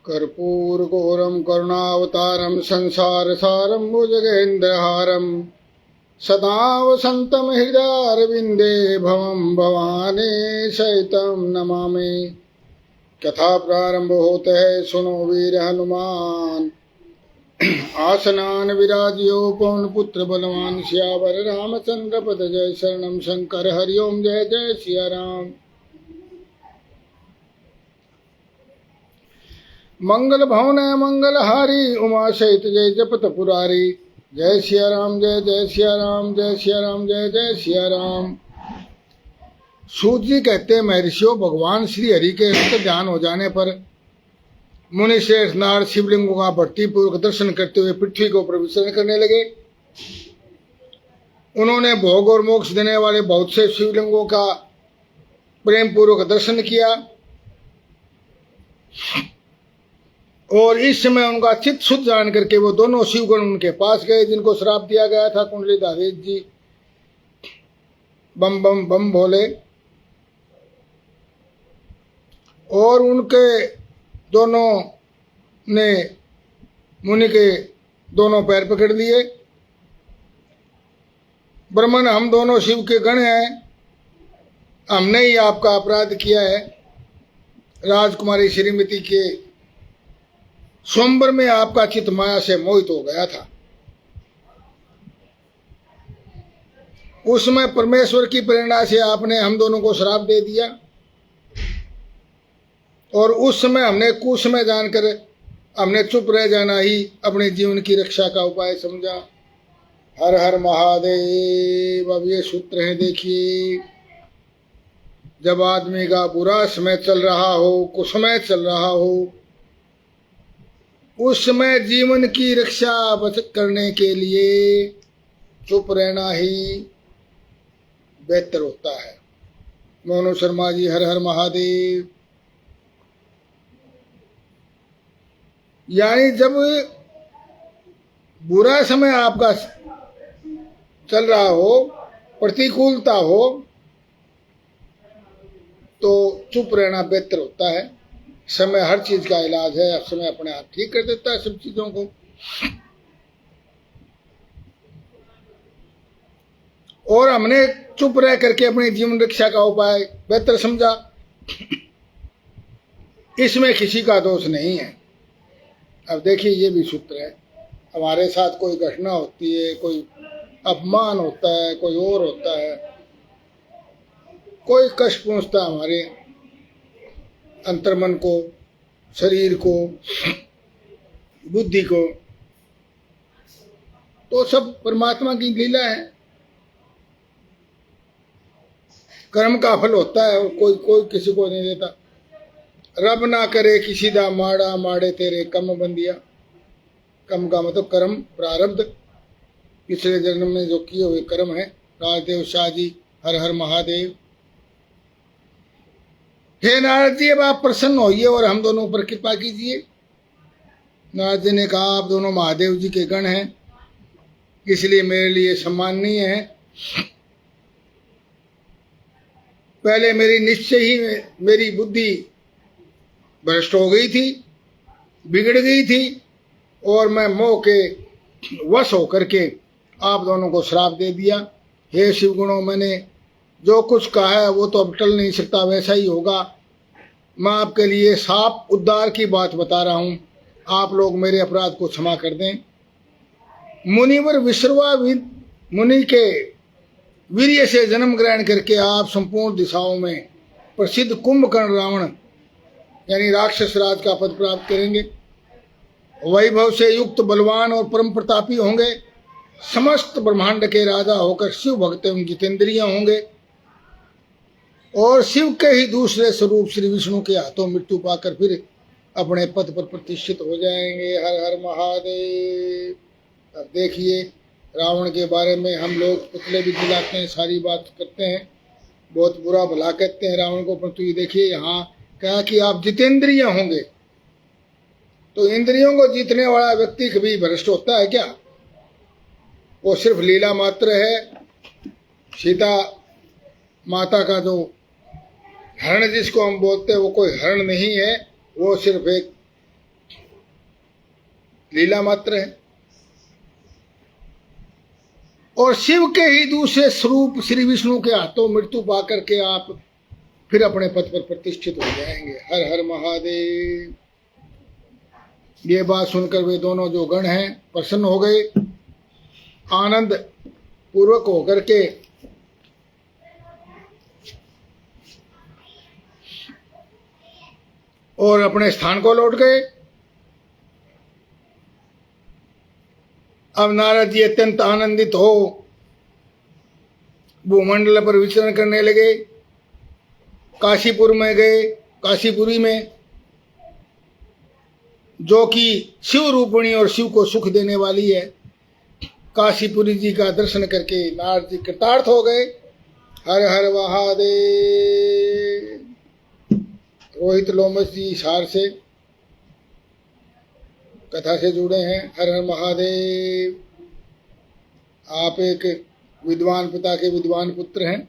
कर्पूरगौरं करुणावतारं संसारसारं भुजगेन्द्रहारं सदा वसन्तं हृदयारविन्दे भवं भवानी सहितं नमामि। कथा प्रारंभ होते है सुनो वीर हनुमान। आसनान विराजियो पवन पुत्र बलवान सियावर रामचंद्र पद जय शरणम शंकर हरिओम जय जय सिया राम। मंगल भवन मंगलहारी उमा सहित जय जपत पुरारी। जय सिया राम जय जय सिया राम जय सिया राम जय जय सिया राम। सूत जी कहते हैं महर्षियों, भगवान श्री हरि के अंत ध्यान हो जाने पर मुनि श्रेष्ठ नारद शिवलिंगों का भक्ति पूर्वक दर्शन करते हुए पृथ्वी को ऊपर विचरण करने लगे। उन्होंने भोग और मोक्ष देने वाले बहुत से शिवलिंगों का प्रेम पूर्वक दर्शन किया और इस समय उनका चित्त शुद्ध जान करके वो दोनों शिवगण उनके पास गए जिनको श्राप दिया गया था। कुंडली दावेद जी बम बम बम भोले, और उनके दोनों ने मुनि के दोनों पैर पकड़ लिए। ब्रह्मन, हम दोनों शिव के गण हैं, हमने ही आपका अपराध किया है। राजकुमारी श्रीमती के स्वयंवर में आपका चित्त माया से मोहित हो गया था। उस समय परमेश्वर की प्रेरणा से आपने हम दोनों को श्राप दे दिया और उस समय हमने कुसमय जानकर हमने चुप रह जाना ही अपने जीवन की रक्षा का उपाय समझा। हर हर महादेव। अब ये सूत्र है, देखिए, जब आदमी का बुरा समय चल रहा हो, कुसमय चल रहा हो, उस समय जीवन की रक्षा बचत करने के लिए चुप रहना ही बेहतर होता है। मोनू शर्मा जी, हर हर महादेव। यानी जब बुरा समय आपका चल रहा हो, प्रतिकूलता हो, तो चुप रहना बेहतर होता है। समय हर चीज का इलाज है, समय अपने आप ठीक कर देता है सब चीजों को। और हमने चुप रह करके अपनी जीवन रक्षा का उपाय बेहतर समझा। इसमें किसी का दोष नहीं है। अब देखिए, ये भी सूत्र है। हमारे साथ कोई घटना होती है, कोई अपमान होता है, कोई और होता है, कोई कष्ट पहुंचता है हमारे अंतर्मन को, शरीर को, बुद्धि को, तो सब परमात्मा की लीला है। कर्म का फल होता है और कोई किसी को नहीं देता। रब ना करे किसी दा माड़ा, माड़े तेरे कम बंदिया। कम का मतलब कर्म, प्रारब्ध, पिछले जन्म में जो किए हुए कर्म है। राजदेव शाह जी, हर हर महादेव। हे नारद जी, अब आप प्रसन्न होइए और हम दोनों पर कृपा कीजिए। नारद जी ने कहा, आप दोनों महादेव जी के गण हैं, इसलिए मेरे लिए सम्माननीय है। पहले मेरी निश्चय ही मेरी बुद्धि भ्रष्ट हो गई थी, बिगड़ गई थी, और मैं मोह के वश होकर के आप दोनों को श्राप दे दिया। हे शिवगुणों, मैंने जो कुछ कहा है वो तो अब टल नहीं सकता, वैसा ही होगा। मैं आपके लिए साफ उद्धार की बात बता रहा हूँ, आप लोग मेरे अपराध को क्षमा कर दें। मुनिवर विश्रवा मुनि के वीर्य से जन्म ग्रहण करके आप संपूर्ण दिशाओं में प्रसिद्ध कुंभकर्ण रावण यानी राक्षस राज का पद प्राप्त करेंगे। वैभव से युक्त बलवान और परम प्रतापी होंगे। समस्त ब्रह्मांड के राजा होकर शिव भक्त एवं जितेंद्रिय होंगे और शिव के ही दूसरे स्वरूप श्री विष्णु के हाथों मृत्यु पाकर फिर अपने पद पर प्रतिष्ठित हो जाएंगे। हर हर महादेव। अब देखिए, रावण के बारे में हम लोग पुतले भी दिलाते हैं, सारी बात करते हैं, बहुत बुरा भला कहते हैं रावण को, परंतु ये देखिए यहाँ कहा कि आप जितेंद्रिय होंगे। तो इंद्रियों को जीतने वाला व्यक्ति कभी भ्रष्ट होता है क्या? वो सिर्फ लीला मात्र है। सीता माता का जो हरण जिसको हम बोलते हैं वो कोई हरण नहीं है, वो सिर्फ एक लीला मात्र है। और शिव के ही दूसरे स्वरूप श्री विष्णु के हाथों मृत्यु पा करके आप फिर अपने पद पर प्रतिष्ठित हो जाएंगे। हर हर महादेव। ये बात सुनकर वे दोनों जो गण हैं प्रसन्न हो गए, आनंद पूर्वक होकर के और अपने स्थान को लौट गए। अब नारद जी अत्यंत आनंदित हो भूमंडल पर विचरण करने लगे। काशीपुर में गए, काशीपुरी में, जो कि शिव रूपिणी और शिव को सुख देने वाली है। काशीपुरी जी का दर्शन करके नारद जी कृतार्थ हो गए। हर हर महादेव। रोहित लोमस जी हिसार से कथा से जुड़े हैं। हर हर महादेव। आप एक विद्वान पिता के विद्वान पुत्र हैं।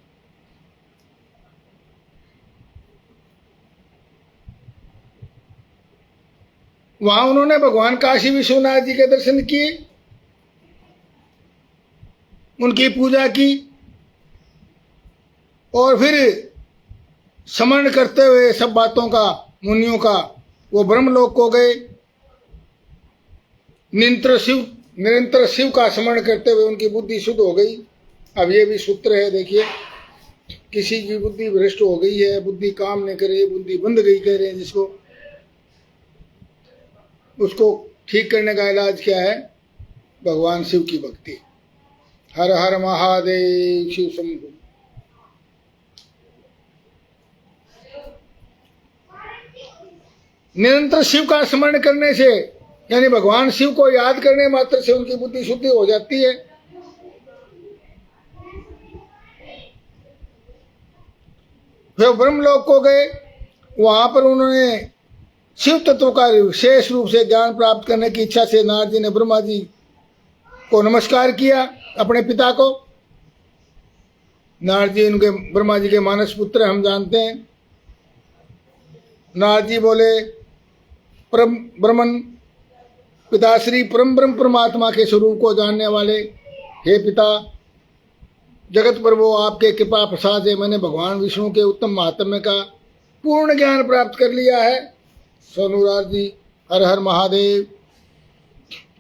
वहां उन्होंने भगवान काशी विश्वनाथ जी के दर्शन किए, उनकी पूजा की और फिर स्मरण करते हुए सब बातों का, मुनियों का, वो ब्रह्मलोक को गए। निरंतर शिव का स्मरण करते हुए उनकी बुद्धि शुद्ध हो गई। अब ये भी सूत्र है, देखिए, किसी की बुद्धि भ्रष्ट हो गई है, बुद्धि काम नहीं कर रही, बुद्धि बंद गई कह रहे हैं जिसको, उसको ठीक करने का इलाज क्या है? भगवान शिव की भक्ति। हर हर महादेव। शिव शंभु। निरंतर शिव का स्मरण करने से, यानी भगवान शिव को याद करने मात्र से उनकी बुद्धि शुद्धि हो जाती है। वे ब्रह्मलोक को गए। वहां पर उन्होंने शिव तत्व का विशेष रूप से ज्ञान प्राप्त करने की इच्छा से नारद जी ने ब्रह्मा जी को नमस्कार किया, अपने पिता को। नारद जी उनके ब्रह्मा जी के मानस पुत्र हम जानते हैं। नारद जी बोले, परम ब्रह्मन पिताश्री परम ब्रह्म परमात्मा के स्वरूप को जानने वाले हे पिता, जगत प्रभु, आपके कृपा प्रसाद से मैंने भगवान विष्णु के उत्तम महात्म्य का पूर्ण ज्ञान प्राप्त कर लिया है। सोनूराज जी। हर हर महादेव।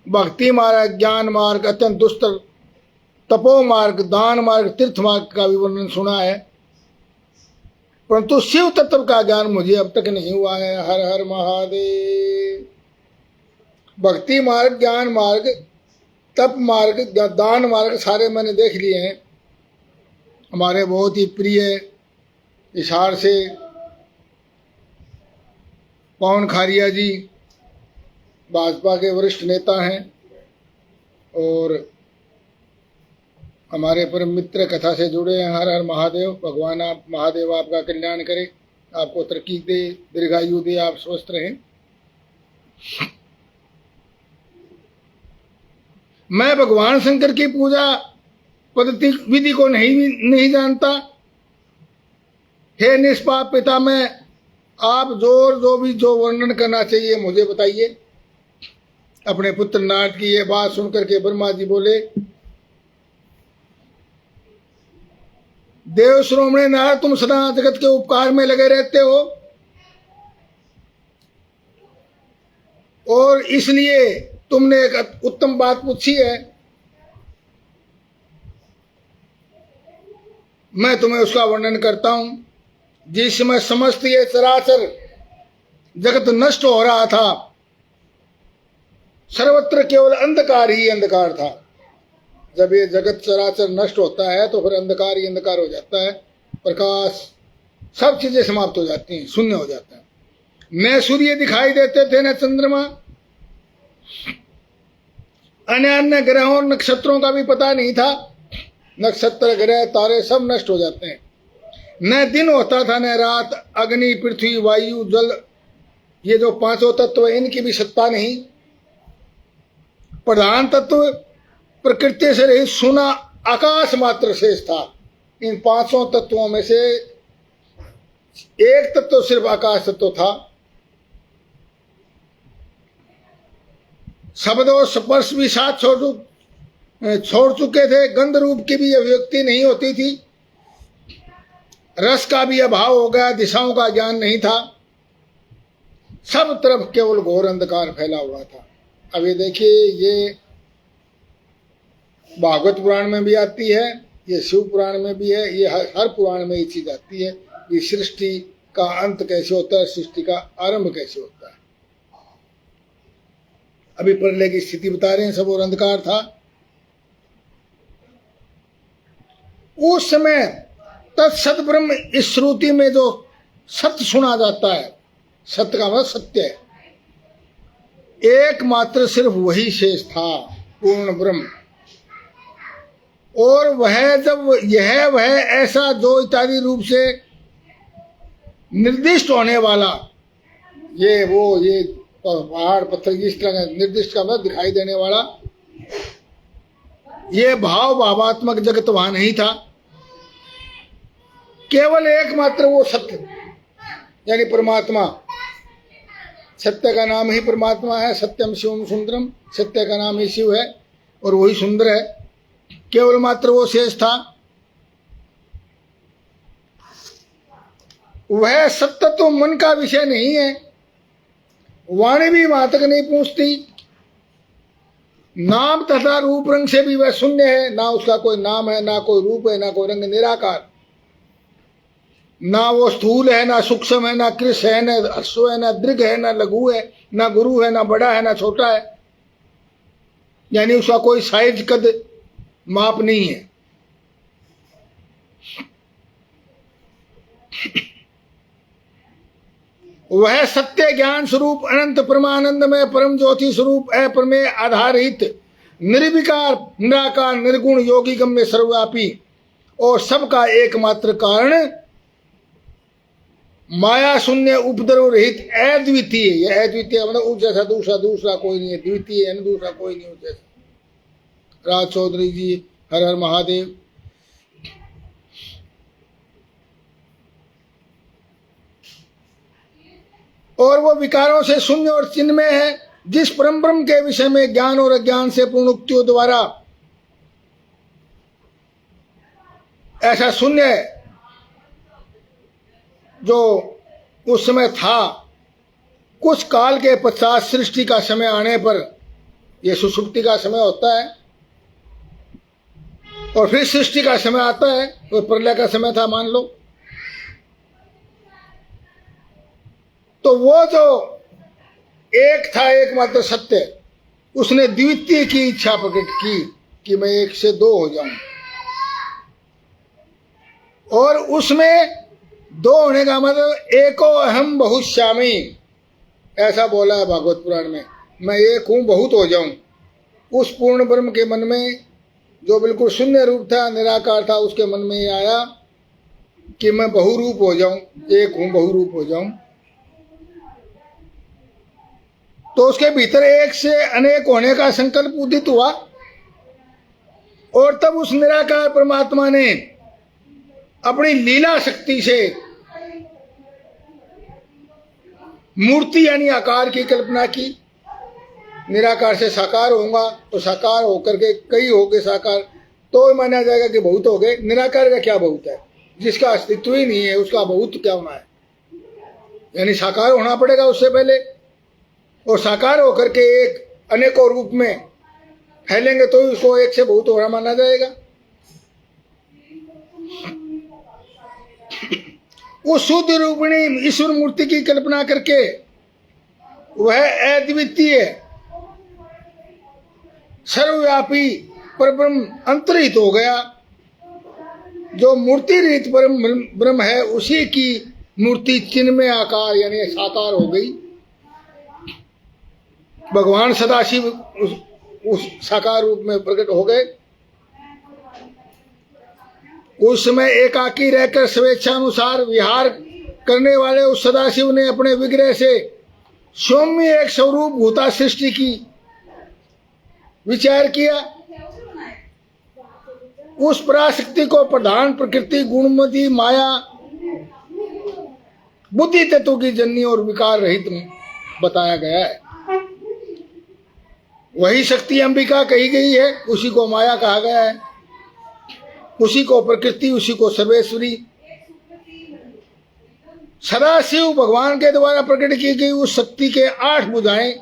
भक्ति मार्ग, ज्ञान मार्ग, अत्यंत दुस्तर, तपो मार्ग, दान मार्ग, तीर्थ मार्ग का भी वर्णन सुना है, परंतु शिव तत्व का ज्ञान मुझे अब तक नहीं हुआ है। हर हर महादेव। भक्ति मार्ग, ज्ञान मार्ग, तप मार्ग, दान मार्ग सारे मैंने देख लिए हैं। हमारे बहुत ही प्रिय हिसार से पवन खारिया जी भाजपा के वरिष्ठ नेता हैं और हमारे परम मित्र कथा से जुड़े हैं। हर हर महादेव। भगवान आप महादेव आपका कल्याण करे, आपको तरक्की दे, दीर्घायु दे, आप स्वस्थ रहें। मैं भगवान शंकर की पूजा पद्धति विधि को नहीं जानता। हे निष्पाप पिता, मैं आप जो वर्णन करना चाहिए मुझे बताइए। अपने पुत्र नारद की ये बात सुनकर के ब्रह्मा जी बोले, देव श्रोमणे नारद, तुम सदा जगत के उपकार में लगे रहते हो और इसलिए तुमने एक उत्तम बात पूछी है, मैं तुम्हें उसका वर्णन करता हूं। जिस समय समस्त ये चराचर जगत नष्ट हो रहा था, सर्वत्र केवल अंधकार ही अंधकार था। जब ये जगत चराचर नष्ट होता है तो फिर अंधकार ही अंधकार हो जाता है, प्रकाश, सब चीजें समाप्त हो जाती हैं, शून्य हो जाता है। न सूर्य दिखाई देते थे, न चंद्रमा, अन्य अन्य ग्रहों नक्षत्रों का भी पता नहीं था। नक्षत्र, ग्रह, तारे सब नष्ट हो जाते हैं। न दिन होता था न रात। अग्नि, पृथ्वी, वायु, जल, ये जो पांचों तत्व हैं, इनकी भी सत्ता नहीं। प्रधान तत्व प्रकृति से रहित सोना आकाश मात्र शेष था। इन पांचों तत्वों में से एक तत्व सिर्फ आकाश तत्व था। शब्द और स्पर्श भी साथ छोड़ चुके थे। गंध रूप की भी अभिव्यक्ति नहीं होती थी। रस का भी अभाव हो गया। दिशाओं का ज्ञान नहीं था। सब तरफ केवल घोर अंधकार फैला हुआ था। अब ये देखिए, ये भागवत पुराण में भी आती है, ये शिव पुराण में भी है, ये हर पुराण में ये चीज आती है कि सृष्टि का अंत कैसे होता है, सृष्टि का आरंभ कैसे होता है। अभी प्रलय की स्थिति बता रहे हैं, सब और अंधकार था। उस समय तत्सत ब्रह्म इस श्रुति में जो सत्य सुना जाता है, सत्य का मतलब सत्य है, एकमात्र सिर्फ वही शेष था, पूर्ण ब्रह्म। और वह जब यह वह ऐसा जो इत्यादि रूप से निर्दिष्ट होने वाला, ये वो ये पहाड़ पत्थर इस तरह निर्दिष्ट का मतलब दिखाई देने वाला, ये भावात्मक जगत वहां नहीं था। केवल एकमात्र वो सत्य यानी परमात्मा। सत्य का नाम ही परमात्मा है। सत्यम शिवम सुंदरम, सत्य का नाम ही शिव है और वही सुंदर है। केवल मात्र वो शेष था। वह सत्य तो मन का विषय नहीं है। वाणी भी वहां तक नहीं पहुंचती। नाम तथा रूप रंग से भी वह शून्य है। ना उसका कोई नाम है, ना कोई रूप है, ना कोई रंग, निराकार। ना वो स्थूल है, ना सूक्ष्म है, ना कृष है, ना अश्व है, ना दृग है, ना लघु है, ना गुरु है, ना बड़ा है, ना छोटा है। यानी उसका कोई साइज कद माप नहीं है। वह सत्य ज्ञान स्वरूप अनंत परमानंदमय परम ज्योति स्वरूप अप्रमेय आधारहित निर्विकार निराकार निर्गुण योगी गम्य सर्वव्यापी और सबका एकमात्र कारण माया शून्य उपद्रव रहित अद्वितीय। यह अद्वितीय मतलब उस जैसा दूसरा कोई नहीं है। द्वितीय है, दूसरा कोई नहीं उस जैसा। राज चौधरी जी, हर हर महादेव। और वो विकारों से शून्य और चिन्मय है, जिस परम ब्रह्म के विषय में ज्ञान और अज्ञान से पूर्ण उक्तियों द्वारा ऐसा शून्य जो उस समय था, कुछ काल के पश्चात सृष्टि का समय आने पर, यह सुषुप्ति का समय होता है और फिर सृष्टि का समय आता है। तो प्रलय का समय था मान लो। तो वो जो एक था एकमात्र सत्य, उसने द्वितीय की इच्छा प्रकट की कि मैं एक से दो हो जाऊं। और उसमें दो होने का मतलब एको अहम बहुश्यामी, ऐसा बोला है भागवत पुराण में। मैं एक हूं, बहुत हो जाऊं। उस पूर्ण ब्रह्म के मन में जो बिल्कुल शून्य रूप था, निराकार था, उसके मन में ये आया कि मैं बहुरूप हो जाऊं, एक हूं, बहुरूप हो जाऊं। तो उसके भीतर एक से अनेक होने का संकल्प उदित हुआ और तब उस निराकार परमात्मा ने अपनी लीला शक्ति से मूर्ति यानी आकार की कल्पना की। निराकार से साकार होगा तो साकार होकर के कई हो गए साकार, तो माना जाएगा कि बहुत हो गए। निराकार का क्या बहुत है? जिसका अस्तित्व ही नहीं है उसका बहुत क्या होना है? यानी साकार होना पड़ेगा उससे पहले, और साकार होकर के एक अनेकों रूप में फैलेंगे तो उसको एक से बहुत हो रहा माना जाएगा। उस शुद्ध रूपिणी ईश्वर मूर्ति की कल्पना करके वह अद्वितीय सर्वव्यापी परब्रह्म अंतर्हित हो गया। जो मूर्ति रहित परम ब्रह्म है उसी की मूर्ति चिन्मय आकार यानी साकार हो गई। भगवान सदाशिव उस साकार रूप में प्रकट हो गए। उस समय एकाकी रहकर स्वेच्छानुसार विहार करने वाले उस सदाशिव ने अपने विग्रह से सौम्य एक स्वरूप भूता सृष्टि की विचार किया। उस पराशक्ति को प्रधान प्रकृति गुणमती माया बुद्धि तत्व की जननी और विकार रहित बताया गया है। वही शक्ति अंबिका कही गई है, उसी को माया कहा गया है, उसी को प्रकृति, उसी को सर्वेश्वरी। सदा शिव भगवान के द्वारा प्रकट की गई उस शक्ति के 8 भुजाएं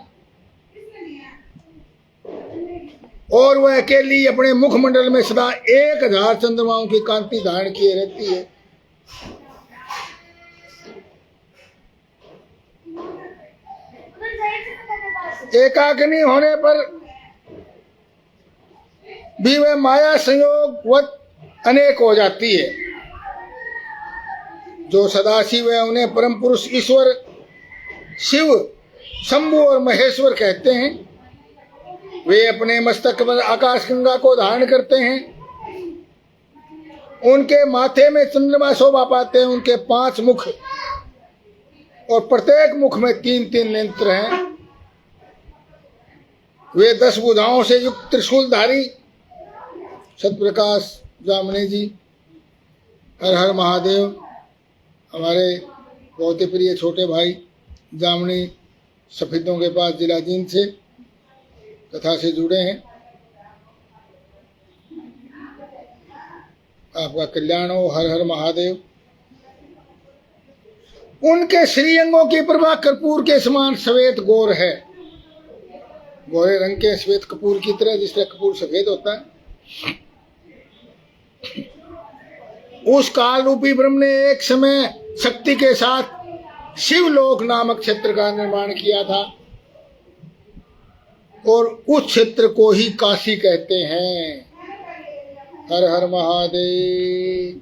और वह अकेली अपने मुखमंडल में सदा 1000 चंद्रमाओं की कांति धारण किए रहती है। एकाग्नि होने पर भी वह माया संयोगवत अनेक हो जाती है। जो सदाशिव है उन्हें परम पुरुष ईश्वर शिव, शंभु और महेश्वर कहते हैं। वे अपने मस्तक पर आकाश गंगा को धारण करते हैं। उनके माथे में चंद्रमा शोभा पाते हैं। उनके 5 मुख और प्रत्येक मुख में 3-3 नेत्र हैं। वे 10 भुजाओं से युक्त त्रिशूलधारी सतप्रकाश जामनी जी, हर हर महादेव, हमारे बहुत ही प्रिय छोटे भाई जामनी सफेदों के पास जिला जींद से कथा से जुड़े हैं। आपका कल्याण हो, हर हर महादेव। उनके श्रीअंगों की प्रभा कर्पूर के समान श्वेत गोर है, गोरे रंग के श्वेत कपूर की तरह, जिसका कपूर सफेद होता है। उस काल रूपी ब्रह्म ने एक समय शक्ति के साथ शिवलोक नामक क्षेत्र का निर्माण किया था और उस क्षेत्र को ही काशी कहते हैं। हर हर महादेव।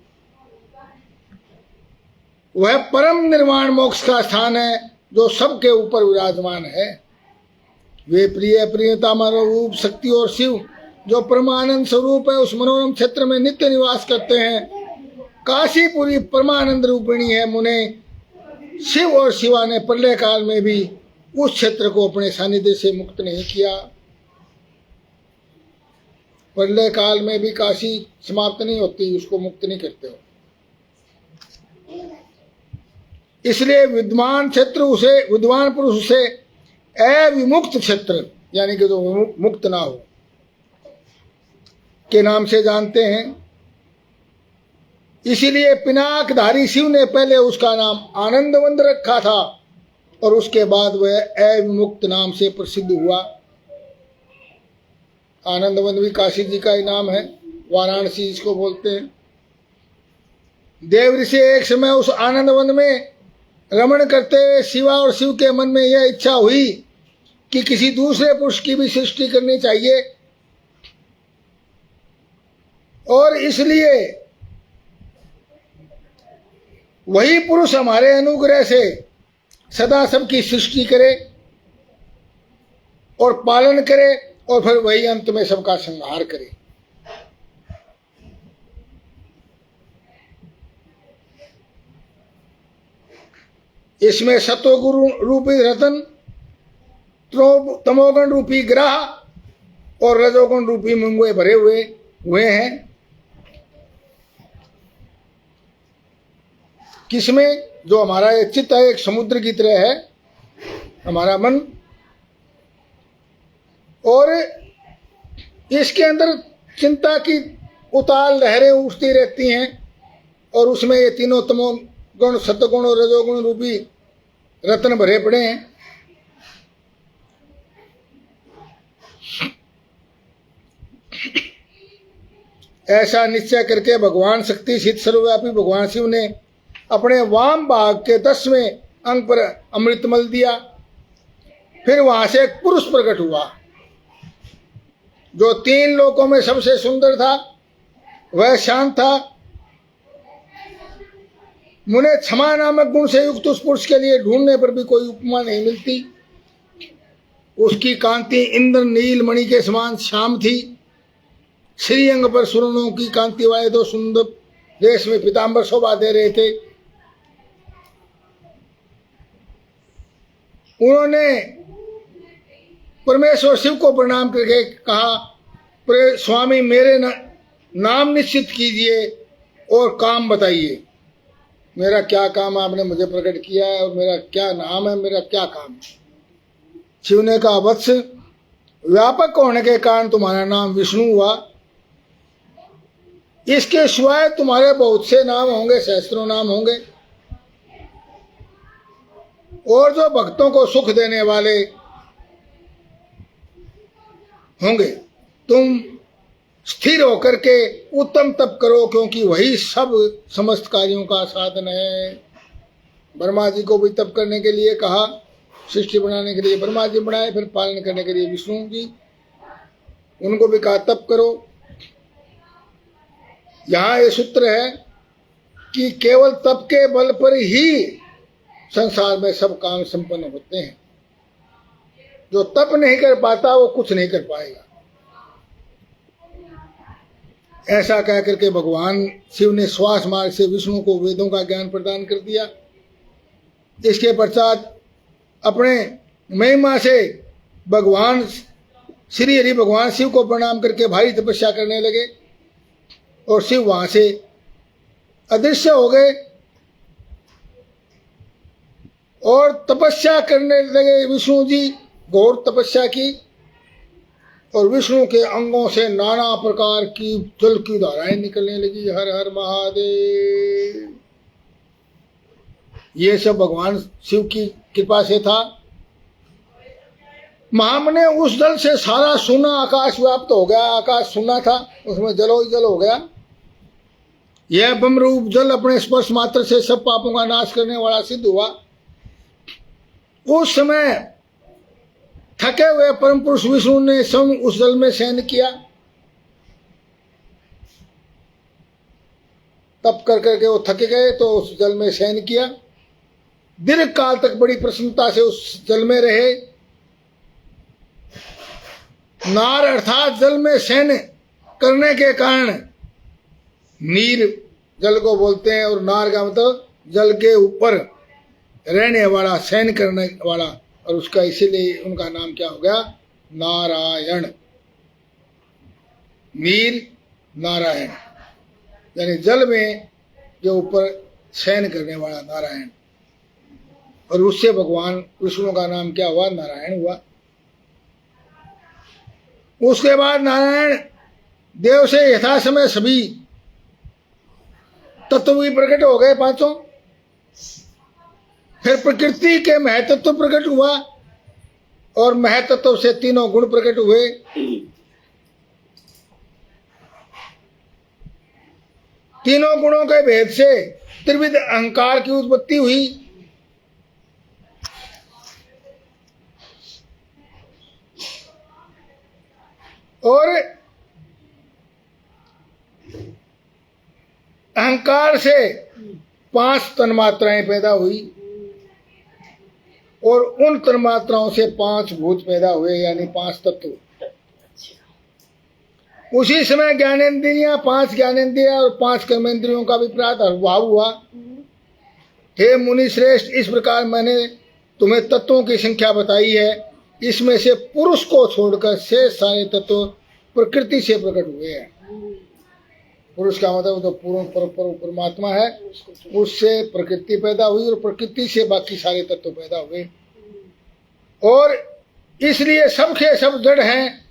वह परम निर्वाण मोक्ष का स्थान है जो सबके ऊपर विराजमान है। वे प्रिय प्रियता रूप शक्ति और शिव जो परमानंद स्वरूप है उस मनोरम क्षेत्र में नित्य निवास करते हैं। काशीपुरी परमानंद रूपिणी है। मुने शिव और शिवा ने प्रलय काल में भी उस क्षेत्र को अपने सानिध्य से मुक्त नहीं किया। प्रलय काल में भी काशी समाप्त नहीं होती, उसको मुक्त नहीं करते हो। इसलिए विद्वान क्षेत्र उसे, विद्वान पुरुष उसे अविमुक्त क्षेत्र यानी कि जो मुक्त ना हो के नाम से जानते हैं। इसीलिए पिनाकधारी शिव ने पहले उसका नाम आनंदवन रखा था और उसके बाद वह अविमुक्त नाम से प्रसिद्ध हुआ। आनंदवन भी काशी जी का ही नाम है, वाराणसी इसको बोलते हैं। देव ऋषि एक समय उस आनंदवन में रमण करते हुए शिवा और शिव के मन में यह इच्छा हुई कि किसी दूसरे पुरुष की भी सृष्टि करनी चाहिए और इसलिए वही पुरुष हमारे अनुग्रह से सदा सबकी सृष्टि करे और पालन करे और फिर वही अंत में सबका संहार करे। इसमें सत्वगुरु रूपी रतन, तमोगुण रूपी ग्रह और रजोगुण रूपी मंगुए भरे हुए हैं। किसमें? जो हमारा ये चित्त है एक समुद्र की तरह है हमारा मन, और इसके अंदर चिंता की उताल लहरें उठती रहती हैं और उसमें ये तीनों तमोगुण, सत्वगुण और रजोगुण रूपी रत्न भरे पड़े हैं। ऐसा निश्चय करके भगवान शक्ति सिद्ध सर्वव्यापी भगवान शिव ने अपने वाम भाग के 10वें अंग पर अमृत मल दिया। फिर वहां से एक पुरुष प्रकट हुआ जो 3 लोकों में सबसे सुंदर था। वह शांत था। मुने क्षमा नामक गुण से युक्त उस पुरुष के लिए ढूंढने पर भी कोई उपमा नहीं मिलती। उसकी कांति इंद्र नील मणि के समान श्याम थी। श्रीअंग पर सुवर्णों की कांति वाले 2 सुंदर रेशमी पीतांबर शोभा दे रहे थे। उन्होंने परमेश्वर शिव को प्रणाम करके कहा, स्वामी मेरे नाम निश्चित कीजिए और काम बताइए। मेरा क्या काम आपने मुझे प्रकट किया है और मेरा क्या नाम है, मेरा क्या काम है। शिव ने कहा, वत्स व्यापक होने के कारण तुम्हारा नाम विष्णु हुआ। इसके सिवाय तुम्हारे बहुत से नाम होंगे, सहस्त्रों नाम होंगे, और जो भक्तों को सुख देने वाले होंगे। तुम स्थिर होकर के उत्तम तप करो, क्योंकि वही सब समस्त कार्यों का साधन है। ब्रह्मा जी को भी तप करने के लिए कहा, सृष्टि बनाने के लिए ब्रह्मा जी बनाए, फिर पालन करने के लिए विष्णु जी, उनको भी कहा तप करो। यहाँ ये सूत्र है कि केवल तप के बल पर ही संसार में सब काम संपन्न होते हैं। जो तप नहीं कर पाता वो कुछ नहीं कर पाएगा। ऐसा कह करके भगवान शिव ने श्वास मार्ग से विष्णु को वेदों का ज्ञान प्रदान कर दिया। इसके पश्चात अपने महिमा से भगवान श्री हरि भगवान शिव को प्रणाम करके भारी तपस्या करने लगे, और शिव वहां से अदृश्य हो गए और तपस्या करने लगे। विष्णु जी घोर तपस्या की, और विष्णु के अंगों से नाना प्रकार की जल की धाराएं निकलने लगी। हर हर महादेव। ये सब भगवान शिव की कृपा से था। महामने उस जल से सारा सोना आकाश व्याप्त हो गया। आकाश सुना था, उसमें जलो जल हो गया। यह ब्रह्म रूप जल अपने स्पर्श मात्र से सब पापों का नाश करने वाला सिद्ध हुआ। उस समय थके हुए परम पुरुष विष्णु ने स्वयं उस जल में शयन किया। तप कर करके वो थक गए तो उस जल में शयन किया। दीर्घ काल तक बड़ी प्रसन्नता से उस जल में रहे। नार अर्थात जल में शयन करने के कारण नीर जल को बोलते हैं, और नार का मतलब जल के ऊपर रहने वाला, शयन करने वाला, और उसका इसीलिए उनका नाम क्या हो गया, नारायण। नीर नारायण यानी जल में जो ऊपर शयन करने वाला नारायण, और उससे भगवान विष्णु का नाम क्या हुआ, नारायण हुआ। उसके बाद नारायण देव से यथा समय सभी तत्व भी प्रकट हो गए, पांचों। फिर प्रकृति के महतत्व प्रकट हुआ, और महतत्व से तीनों गुण प्रकट हुए। तीनों गुणों के भेद से त्रिविध अहंकार की उत्पत्ति हुई। और अहंकार से 5 तन्मात्राएं पैदा हुई, और उन तन्मात्राओं से 5 भूत पैदा हुए, यानी 5 तत्व। उसी समय ज्ञानेन्द्रियां, 5 ज्ञानेन्द्रियां और 5 कर्मेंद्रियों का भी प्रादुर्भाव हुआ। हे मुनि श्रेष्ठ, इस प्रकार मैंने तुम्हें तत्वों की संख्या बताई है। इसमें से पुरुष को छोड़कर शेष सारे तत्व प्रकृति से प्रकट हुए हैं। पुरुष का मतलब तो पूर्ण परमात्मा है, उससे प्रकृति पैदा हुई, और प्रकृति से बाकी सारे तत्व पैदा हुए। और इसलिए सब के सब जड़ हैं,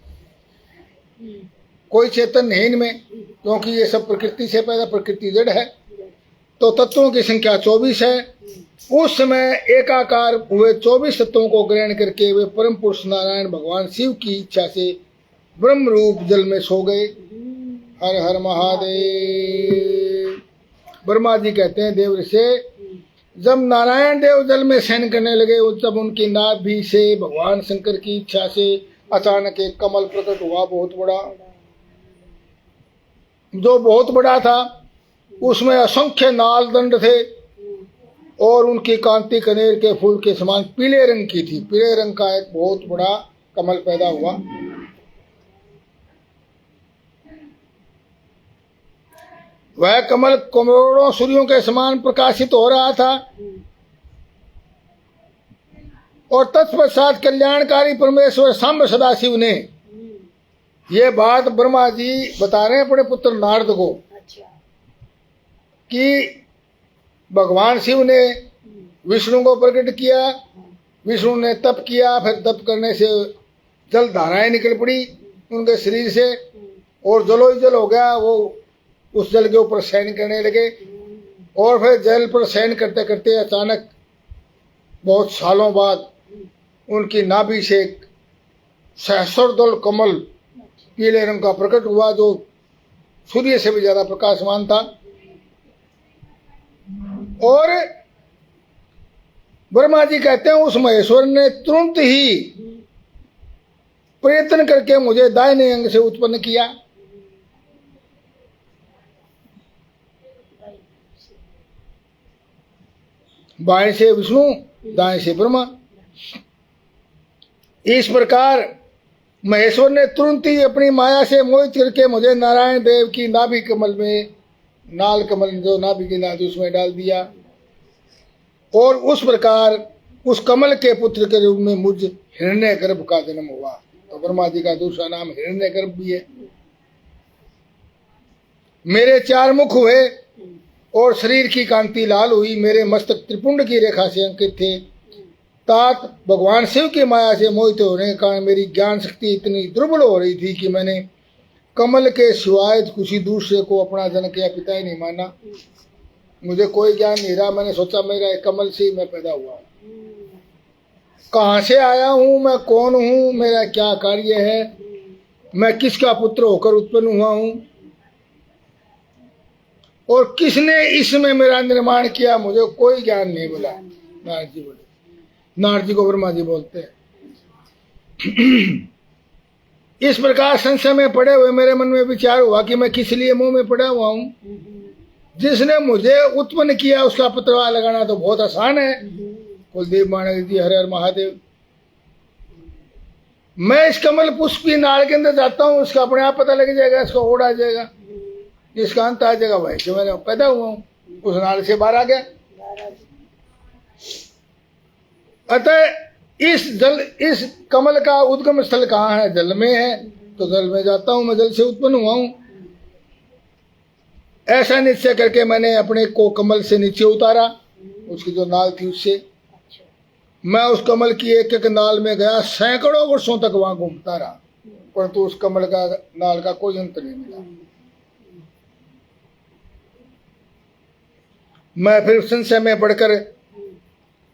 कोई चेतन नहीं इनमें, क्योंकि ये सब प्रकृति से पैदा, प्रकृति जड़ है। तो तत्वों की संख्या 24 है। उस समय एकाकार हुए 24 तत्वों को ग्रहण करके वे परम पुरुष नारायण भगवान शिव की इच्छा से ब्रह्म रूप जल में सो गए। हर हर महादेव। ब्रह्मा जी कहते हैं देव से, जब नारायण देव जल में शयन करने लगे, तब उनकी नाभि से भगवान शंकर की इच्छा से अचानक एक कमल प्रकट हुआ, बहुत बड़ा, जो बहुत बड़ा था। उसमें असंख्य नाल दंड थे, और उनकी कांति कनेर के फूल के समान पीले रंग की थी। पीले रंग का एक बहुत बड़ा कमल पैदा हुआ। वह कमल करोड़ों सूर्यों के समान प्रकाशित हो रहा था, और तत्पश्चात कल्याणकारी परमेश्वर सांब सदाशिव ने, ये बात ब्रह्मा जी बता रहे हैं अपने पुत्र नारद को, कि भगवान शिव ने विष्णु को प्रकट किया। विष्णु ने तप किया, फिर तप करने से जल धाराएं निकल पड़ी उनके शरीर से और जलो ही जल हो गया। वो उस जल के ऊपर शयन करने लगे और फिर जल पर शयन करते करते अचानक बहुत सालों बाद उनकी नाभि से एक सहस्रदल कमल पीले रंग का प्रकट हुआ, जो सूर्य से भी ज्यादा प्रकाशमान था। और ब्रह्मा जी कहते हैं उस महेश्वर ने तुरंत ही प्रयत्न करके मुझे दाहिने अंग से उत्पन्न किया। बाएं से विष्णु, दाएं से ब्रह्मा। इस प्रकार महेश्वर ने तुरंत ही अपनी माया से मोहित करके मुझे नारायण देव की नाभि कमल में, नाल कमल जो नाभि की नाल उसमें डाल दिया और उस प्रकार उस कमल के पुत्र के रूप में मुझ हिरण्यगर्भ का जन्म हुआ। तो ब्रह्मा जी का दूसरा नाम हिरण्यगर्भ भी है। मेरे 4 मुख हुए और शरीर की कांति लाल हुई। मेरे मस्तक त्रिपुंड की रेखा से अंकित थे। तात भगवान शिव की माया से मोहित होने के कारण मेरी ज्ञान शक्ति इतनी दुर्बल हो रही थी कि मैंने कमल के सिवाय किसी दूसरे को अपना जनक या पिता ही नहीं माना। मुझे कोई ज्ञान नहीं रहा। मैंने सोचा मेरा एक कमल से ही मैं पैदा हुआ, कहाँ से आया हूँ, मैं कौन हूँ, मेरा क्या कार्य है, मैं किसका पुत्र होकर उत्पन्न हुआ हूँ और किसने इसमें मेरा निर्माण किया, मुझे कोई ज्ञान नहीं मिला। नारद जी बोले, नारद जी को ब्रह्मा जी बोलते हैं। इस प्रकार संशय में पड़े हुए मेरे मन में विचार हुआ कि मैं किस लिए मुंह में पड़ा हुआ हूँ। जिसने मुझे उत्पन्न किया उसका पता लगाना तो बहुत आसान है। कुलदीप मानक जी, हर हर महादेव। मैं इस कमल पुष्प की नाड़ के अंदर जाता हूँ, उसका अपने आप पता लग जाएगा, इसका ओढ़ आ जाएगा, इसका अंत आ जाएगा। भाई जो मैंने पैदा हुआ हूँ उस नाड़ से बाहर आ गया। अतः इस कमल का उद्गम स्थल कहाँ है? जल में है। तो जल में जाता हूँ, मैं जल से उत्पन्न हुआ हूँ। ऐसा निश्चय करके मैंने अपने को कमल से नीचे उतारा, उसकी जो नाल थी उससे। मैं उस कमल की एक एक नाल में गया, सैकड़ों वर्षों तक वहां घूमता रहा, परंतु उस कमल का नाल का कोई अंत नहीं मिला। मैं फिर संशय में पड़कर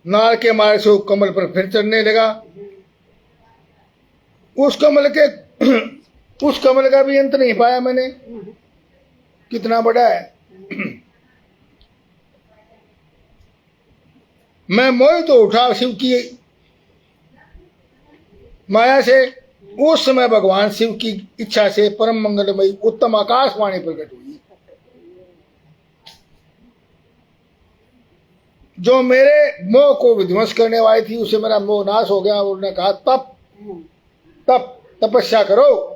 नाल के मार्ग से कमल पर फिर चढ़ने लगा। उस कमल का भी अंत नहीं पाया मैंने, कितना बड़ा है। मैं मोहित तो उठा शिव की माया से। उस समय भगवान शिव की इच्छा से परम मंगलमयी उत्तम आकाशवाणी प्रकट हुई, जो मेरे मोह को विध्वंस करने वाली थी। उसे मेरा मोह नाश हो गया। उन्होंने कहा तपस्या करो।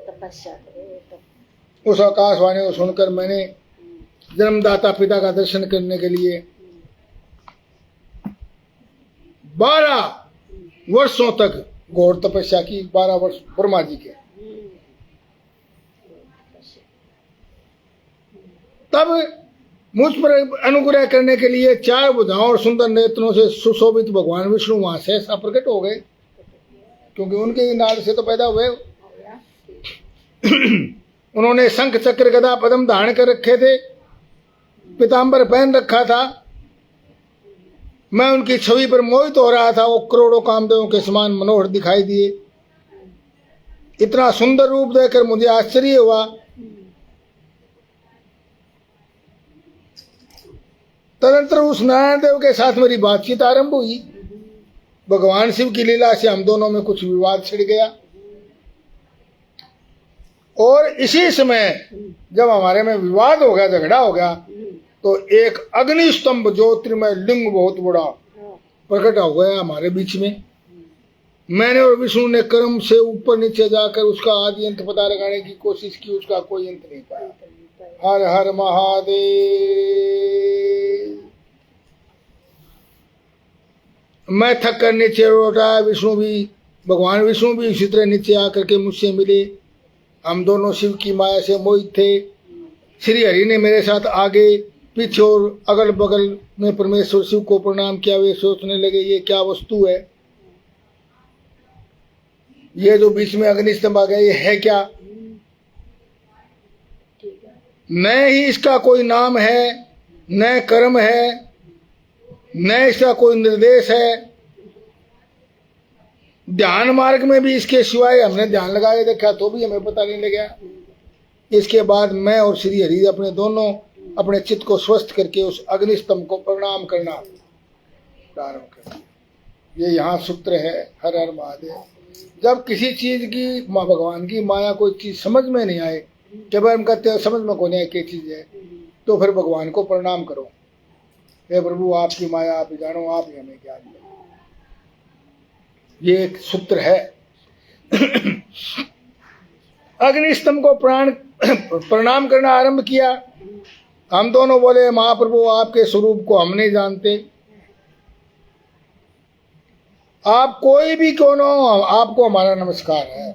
उस आकाशवाणी को सुनकर मैंने जन्मदाता पिता का दर्शन करने के लिए 12 वर्षों तक घोर तपस्या की। 12 वर्ष ब्रह्मा जी के। तब मुझ पर अनुग्रह करने के लिए 4 भुजाओं और सुंदर नेत्रों से सुशोभित भगवान विष्णु वहां से ऐसा प्रकट हो गए, क्योंकि उनके नाल से तो पैदा हुए। उन्होंने शंख चक्र गदा पद्म धारण कर रखे थे, पीताम्बर पहन रखा था। मैं उनकी छवि पर मोहित हो रहा था। वो करोड़ों कामदेवों के समान मनोहर दिखाई दिए। इतना सुंदर रूप देखकर मुझे आश्चर्य हुआ। तदनंतर उस नारायण देव के साथ मेरी बातचीत आरंभ हुई। भगवान शिव की लीला से हम दोनों में कुछ विवाद छिड़ गया और इसी समय जब हमारे में विवाद हो गया, झगड़ा हो गया, तो एक अग्नि स्तंभ ज्योतिर्मय लिंग बहुत बड़ा प्रकट हो गया हमारे बीच में। मैंने और विष्णु ने क्रम से ऊपर नीचे जाकर उसका आदि अंत पता लगाने की कोशिश की, उसका कोई अंत नहीं पाया। हर हर महादेव। मैं थक कर नीचे लौटा। भगवान विष्णु भी इसी तरह नीचे आकर के मुझसे मिले। हम दोनों शिव की माया से मोहित थे। श्री हरि ने मेरे साथ आगे पीछे और अगल बगल में परमेश्वर शिव को प्रणाम किया। वे सोचने लगे ये क्या वस्तु है। ये जो बीच में अग्निस्तंभ आ गया ये है क्या? न ही इसका कोई नाम है, न कर्म है, न इसका कोई निर्देश है। ध्यान मार्ग में भी इसके सिवाय हमने ध्यान लगा के देखा तो भी हमें पता नहीं लगा। इसके बाद मैं और श्री हरि अपने दोनों अपने चित्त को स्वस्थ करके उस अग्निस्तंभ को प्रणाम करना प्रारंभ कर। ये यहाँ सूत्र है। हर हर महादेव। जब किसी चीज की भगवान की माया कोई चीज समझ में नहीं आए, जब हम कहते हैं समझ में कौन है क्या चीज है, तो फिर भगवान को प्रणाम करो। हे प्रभु आपकी माया आप जानो, आप ही हमें ज्ञान दो। ये एक सूत्र है। अग्निस्तंभ को प्रणाम करना आरंभ किया। हम दोनों बोले महाप्रभु आपके स्वरूप को हम नहीं जानते, आप कोई भी कौन हो आपको हमारा नमस्कार है।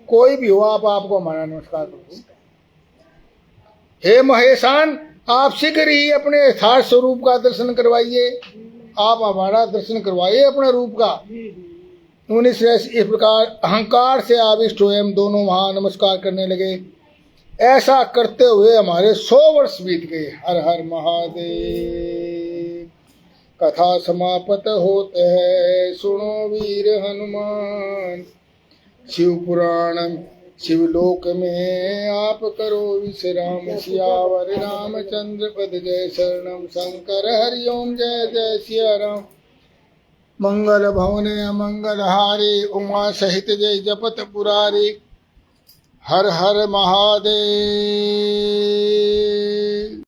कोई भी हो आप, आपको हमारा नमस्कार प्रभु। हे महेशान आप शीघ्र ही अपने यथार्थ स्वरूप का दर्शन करवाइए, आप हमारा दर्शन करवाइए अपने रूप का। 19 इस प्रकार अहंकार से आविष्ट हुए हम दोनों वहां नमस्कार करने लगे। ऐसा करते हुए हमारे 100 वर्ष बीत गए। हर हर महादेव। कथा समाप्त होते है, सुनो वीर हनुमान। शिव पुराण शिवलोक में आप करो विश्राम। सियावर रामचंद्र पद जय शरणम। शंकर हरिओम जय जय सिया राम। मंगल भवने अमंगल हारे, उमा सहित जय जपत पुरारे। हर हर महादेव।